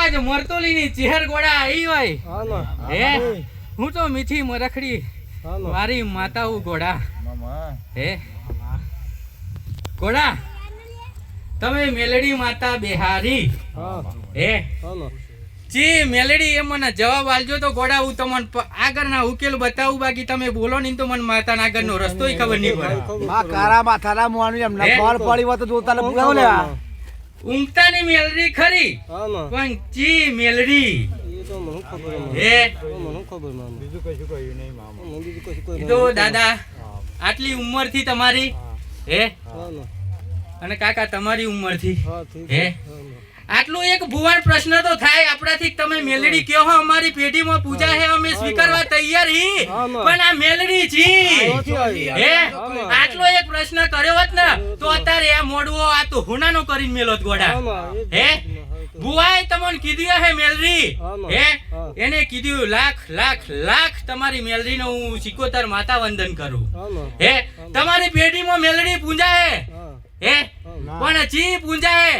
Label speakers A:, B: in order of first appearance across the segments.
A: આજ મરતોલીની ચહેર ગોડા આવી હોય હે હું તો મીઠી મરખડી મારી માતા હું ગોડા હે ગોડા તમે મેલડી માતા બિહારી હે જી મેલડી એ મને જવાબ આલજો તો ગોડા હું તમને આગળના ઉકેલ બતાવું બાકી તમે બોલો નહીં તો મને માતાના આગળનો રસ્તોય ખબર નહીં પડે
B: માં કારા માથાના મોવાનું એમ નફળ પડી હોય તો જોતા ને પૂછાવ લે
A: ઊંઘતાની મેલડી ખરી પણ જી મેલડી
B: એ તો મને ખબર
A: હે
B: મને ખબર મામા બીજું કશું કહ્યું નહીં મામા બીજું કશું કહ્યું
A: તો દાદા આટલી ઉંમર થી તમારી હે અને કાકા તમારી ઉંમર થી હે આટલું એક ભુવન પ્રશ્ન તો થાય આપણાથી તમે મેલડી કહો હો અમારી પેઢીમાં પૂજા હે અમે સ્વીકારવા તૈયાર હી પણ આ મેલડી છી હે આટલો એક પ્રશ્ન કર્યો હોત ને તો અત્યારે આ મોડવો આ તો હુનાનો કરીને મેલોત ગોડા હે ભુવાએ તમને કીધું હે મેલડી હે એને કીધું લાખ લાખ લાખ તમારી મેલડીનો હું સિકોતર માતા વંદન કરું હે તમારી પેઢીમાં મેલડી પૂજા હે પણ જી પૂજા હે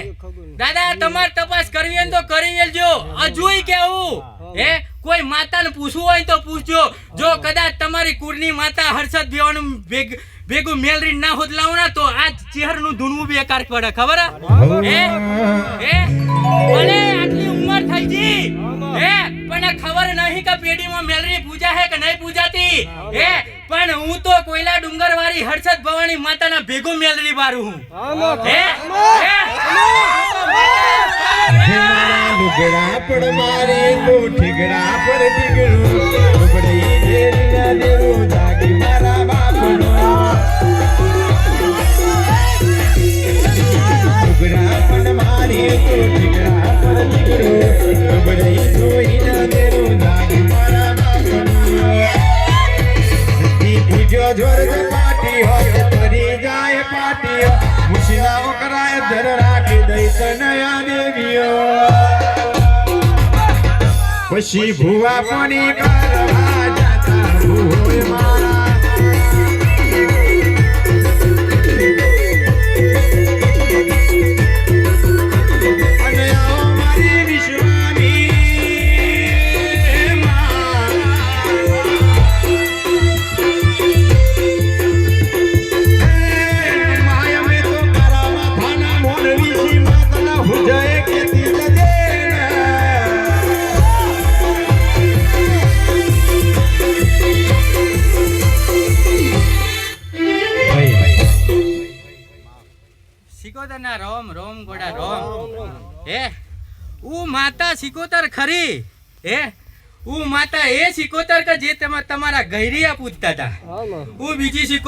A: દાદા તમાર તપાસ કરવી હોય તો કરી લેજો અજુય કેવું હે કોઈ માતાને પૂછવું હોય તો પૂછજો જો કદાચ તમારી કુળની માતા હર્ષદ બેવાનું ભેગું મેલરી ના હોત લાવના તો આ ચહેરનું ધૂણવું બેકાર પડે ખબર હે હે ભલે આટલી ઉંમર થઈ જી હે પણ ખબર નહીં કે પેઢીમાં મેલરી પૂજા હે કે નહીં પૂજાતી હે પણ હું તો કોયલા ડુંગર વાળી હર્ષદ ભવાની માતાના ભેગું મેલરી બારું હું હે
C: લુગડા પર મારે તો ઠીગડા પર ઠીગડું લુગડી જેરીના દેરો જાગી મારા બાપનો લુગડા પર મારે તો ઠીગડા પર ઠીગડું લુગડી જોઈના દેરો જાગી મારા બાપનો દી પૂજો જોર પાટી હોય તરી જાય પાટી મુશીલાઓ કરાય ધર રાખી દઈ તનયા દેવીઓ પછી ભુવા પાણી કરવા જાતા ભુવોય મારા અને આવો મારી વિશ્વાની માયા મેં તો મારા માથાના મોન વિશી માતાના હુજય કેતી
A: સિકોતર ના રોમ રોમ ગોડા રોમ હે ऊ माता सिकोतर खरी हे ऊ माता ए सिकोतर का जे તમારા ગૈરિયા પૂછતા હતા ऊ બીજી સિકોતર